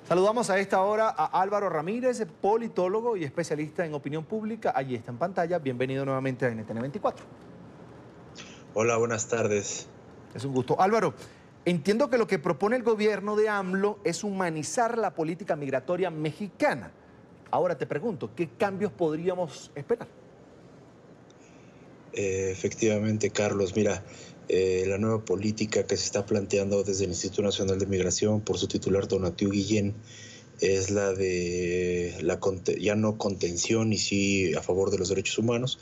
Saludamos a esta hora a Álvaro Ramírez, politólogo y especialista en opinión pública. Allí está en pantalla. Bienvenido nuevamente a NTN24. Hola, buenas tardes. Es un gusto. Álvaro, entiendo que lo que propone el gobierno de AMLO es humanizar la política migratoria mexicana. Ahora te pregunto, ¿qué cambios podríamos esperar? Efectivamente, Carlos, mira, la nueva política que se está planteando desde el Instituto Nacional de Migración por su titular Tonatiuh Guillén es la de ya no contención y sí a favor de los derechos humanos,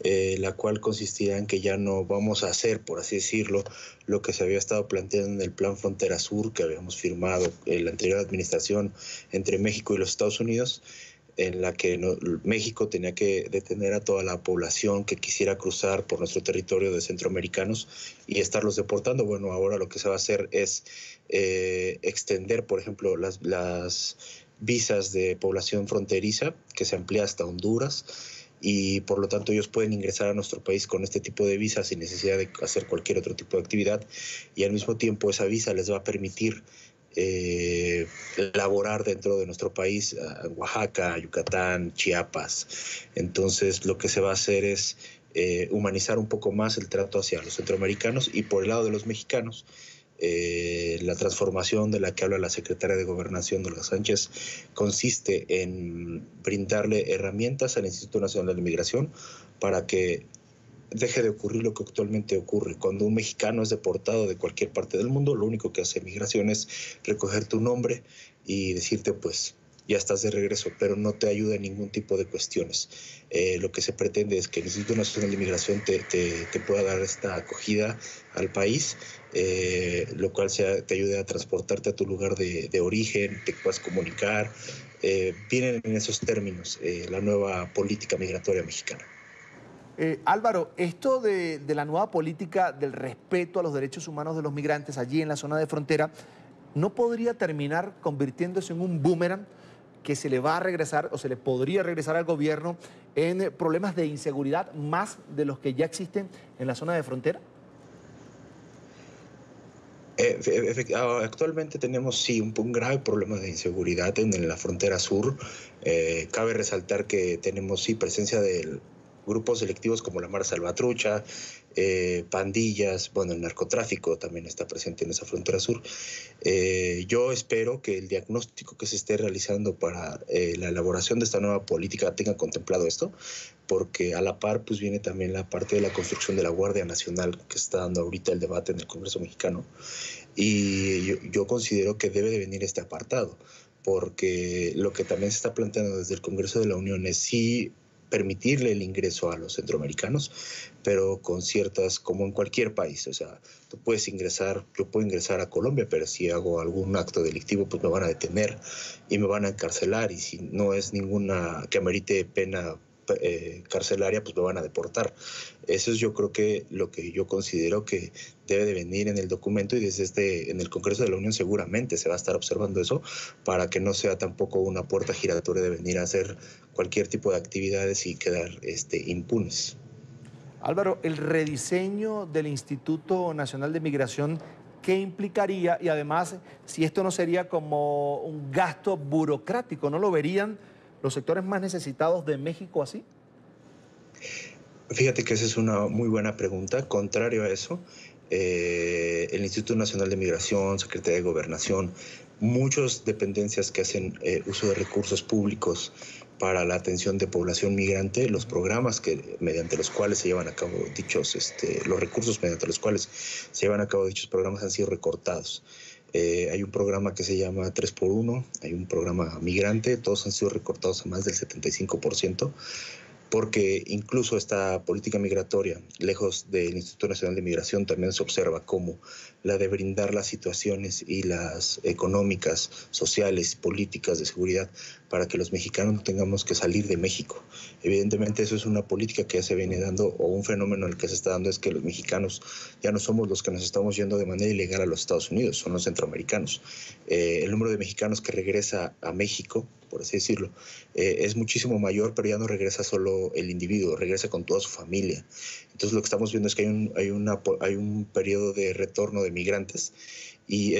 la cual consistirá en que ya no vamos a hacer, por así decirlo, lo que se había estado planteando en el Plan Frontera Sur que habíamos firmado en la anterior administración entre México y los Estados Unidos, en la que México tenía que detener a toda la población que quisiera cruzar por nuestro territorio de centroamericanos y estarlos deportando. Bueno, ahora lo que se va a hacer es extender, por ejemplo, las visas de población fronteriza, que se amplía hasta Honduras, y por lo tanto ellos pueden ingresar a nuestro país con este tipo de visas sin necesidad de hacer cualquier otro tipo de actividad, y al mismo tiempo esa visa les va a permitir laborar dentro de nuestro país, Oaxaca, Yucatán, Chiapas. Entonces lo que se va a hacer es humanizar un poco más el trato hacia los centroamericanos, y por el lado de los mexicanos, la transformación de la que habla la secretaria de Gobernación, Olga Sánchez, consiste en brindarle herramientas al Instituto Nacional de Migración para que deje de ocurrir lo que actualmente ocurre. Cuando un mexicano es deportado de cualquier parte del mundo, lo único que hace migración es recoger tu nombre y decirte, pues, ya estás de regreso, pero no te ayuda en ningún tipo de cuestiones. Lo que se pretende es que el Instituto Nacional de Migración te pueda dar esta acogida al país, lo cual te ayude a transportarte a tu lugar de origen, te puedas comunicar. Vienen en esos términos la nueva política migratoria mexicana. Álvaro, esto de la nueva política del respeto a los derechos humanos de los migrantes allí en la zona de frontera, ¿no podría terminar convirtiéndose en un boomerang que se le va a regresar o se le podría regresar al gobierno en problemas de inseguridad más de los que ya existen en la zona de frontera? Actualmente tenemos sí un grave problema de inseguridad en la frontera sur. Cabe resaltar que tenemos sí presencia de grupos delictivos como la Mara Salvatrucha, pandillas, bueno, el narcotráfico también está presente en esa frontera sur. Yo espero que el diagnóstico que se esté realizando para la elaboración de esta nueva política tenga contemplado esto, porque a la par pues viene también la parte de la construcción de la Guardia Nacional que está dando ahorita el debate en el Congreso mexicano, y yo considero que debe de venir este apartado, porque lo que también se está planteando desde el Congreso de la Unión es sí permitirle el ingreso a los centroamericanos, pero con ciertas, como en cualquier país, o sea, tú puedes ingresar, yo puedo ingresar a Colombia, pero si hago algún acto delictivo, pues me van a detener y me van a encarcelar, y si no es ninguna que amerite pena carcelaria, pues me van a deportar. Eso es, yo creo que lo que yo considero que debe de venir en el documento, y desde en el Congreso de la Unión seguramente se va a estar observando eso, para que no sea tampoco una puerta giratoria de venir a hacer cualquier tipo de actividades y quedar impunes. Álvaro, el rediseño del Instituto Nacional de Migración, ¿qué implicaría? Y además, si esto no sería como un gasto burocrático, ¿no lo verían los sectores más necesitados de México así? Fíjate que esa es una muy buena pregunta. Contrario a eso, el Instituto Nacional de Migración, Secretaría de Gobernación, muchas dependencias que hacen uso de recursos públicos para la atención de población migrante, los programas mediante los cuales se llevan a cabo los recursos mediante los cuales se llevan a cabo dichos programas han sido recortados. Hay un programa que se llama 3x1, hay un programa migrante, todos han sido recortados a más del 75%. Porque incluso esta política migratoria, lejos del Instituto Nacional de Migración, también se observa como la de brindar las situaciones y las económicas, sociales, políticas de seguridad para que los mexicanos no tengamos que salir de México. Evidentemente eso es una política que ya se viene dando, o un fenómeno en el que se está dando, es que los mexicanos ya no somos los que nos estamos yendo de manera ilegal a los Estados Unidos, son los centroamericanos. El número de mexicanos que regresa a México, por así decirlo, es muchísimo mayor, pero ya no regresa solo el individuo, regresa con toda su familia. Entonces lo que estamos viendo es que hay un periodo de retorno de migrantes, y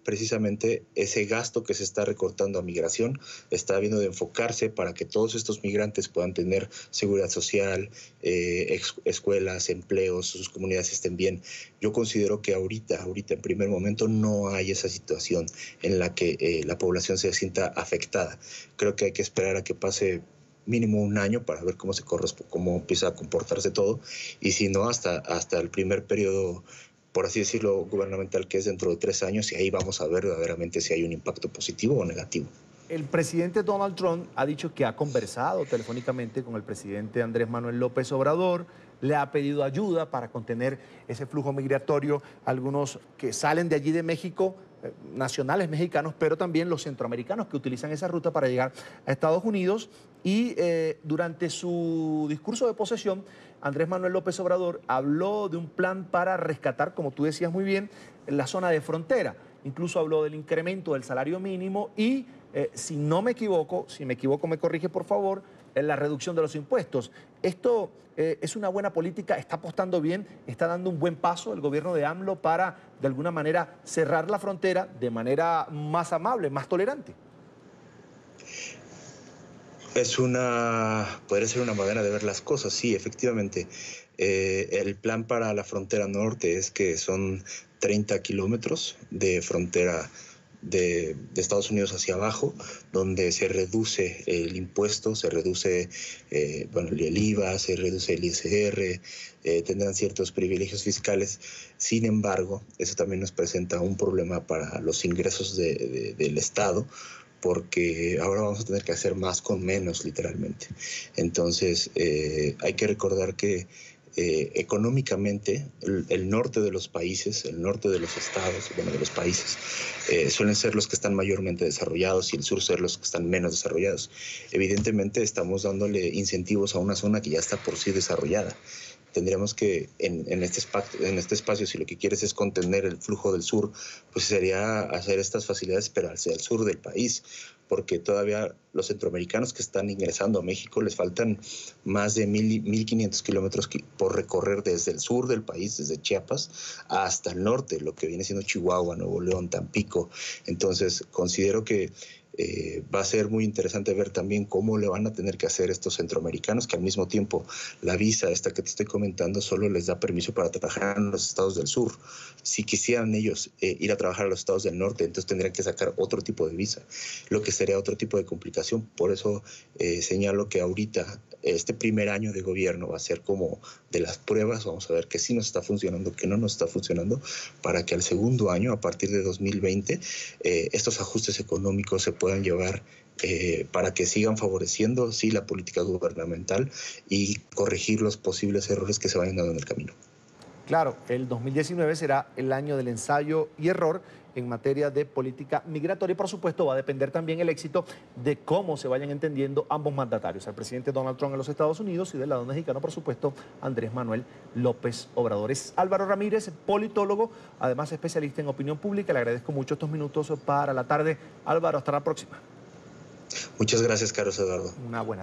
precisamente ese gasto que se está recortando a migración está habiendo de enfocarse para que todos estos migrantes puedan tener seguridad social, escuelas, empleos, sus comunidades estén bien. Yo considero que ahorita en primer momento no hay esa situación en la que la población se sienta afectada. Creo que hay que esperar a que pase mínimo un año para ver cómo empieza a comportarse todo, y si no, hasta el primer periodo, por así decirlo, gubernamental, que es dentro de 3 años, y ahí vamos a ver verdaderamente si hay un impacto positivo o negativo. El presidente Donald Trump ha dicho que ha conversado telefónicamente con el presidente Andrés Manuel López Obrador, le ha pedido ayuda para contener ese flujo migratorio, algunos que salen de allí de México, nacionales mexicanos, pero también los centroamericanos que utilizan esa ruta para llegar a Estados Unidos. Y durante su discurso de posesión, Andrés Manuel López Obrador habló de un plan para rescatar, como tú decías muy bien, la zona de frontera. Incluso habló del incremento del salario mínimo y, si me equivoco me corrige por favor, la reducción de los impuestos. Esto es una buena política, está apostando bien, está dando un buen paso el gobierno de AMLO para, de alguna manera, cerrar la frontera de manera más amable, más tolerante. Podría ser una manera de ver las cosas, sí, efectivamente. El plan para la frontera norte es que son 30 kilómetros de frontera de Estados Unidos hacia abajo, donde se reduce el impuesto, se reduce el IVA, se reduce el ISR, tendrán ciertos privilegios fiscales. Sin embargo, eso también nos presenta un problema para los ingresos del Estado, porque ahora vamos a tener que hacer más con menos, literalmente. Entonces, hay que recordar que económicamente el norte de los países, el norte de los estados, de los países, suelen ser los que están mayormente desarrollados y el sur ser los que están menos desarrollados. Evidentemente estamos dándole incentivos a una zona que ya está por sí desarrollada. Tendríamos que, en este espacio, si lo que quieres es contener el flujo del sur, pues sería hacer estas facilidades, pero hacia el sur del país, porque todavía los centroamericanos que están ingresando a México les faltan más de 1,500 kilómetros por recorrer desde el sur del país, desde Chiapas hasta el norte, lo que viene siendo Chihuahua, Nuevo León, Tampico. Entonces, considero que va a ser muy interesante ver también cómo le van a tener que hacer estos centroamericanos, que al mismo tiempo la visa esta que te estoy comentando solo les da permiso para trabajar en los estados del sur. Si quisieran ellos ir a trabajar a los estados del norte, entonces tendrían que sacar otro tipo de visa, lo que sería otro tipo de complicación. Por eso señalo que ahorita este primer año de gobierno va a ser como de las pruebas. Vamos a ver qué sí nos está funcionando, qué no nos está funcionando, para que al segundo año, a partir de 2020, estos ajustes económicos se puedan llevar para que sigan favoreciendo, sí, la política gubernamental y corregir los posibles errores que se vayan dando en el camino. Claro, el 2019 será el año del ensayo y error en materia de política migratoria y, por supuesto, va a depender también el éxito de cómo se vayan entendiendo ambos mandatarios, el presidente Donald Trump en los Estados Unidos y del lado mexicano, por supuesto, Andrés Manuel López Obrador. Es Álvaro Ramírez, politólogo, además especialista en opinión pública. Le agradezco mucho estos minutos para la tarde. Álvaro, hasta la próxima. Muchas gracias, Carlos Eduardo. Una buena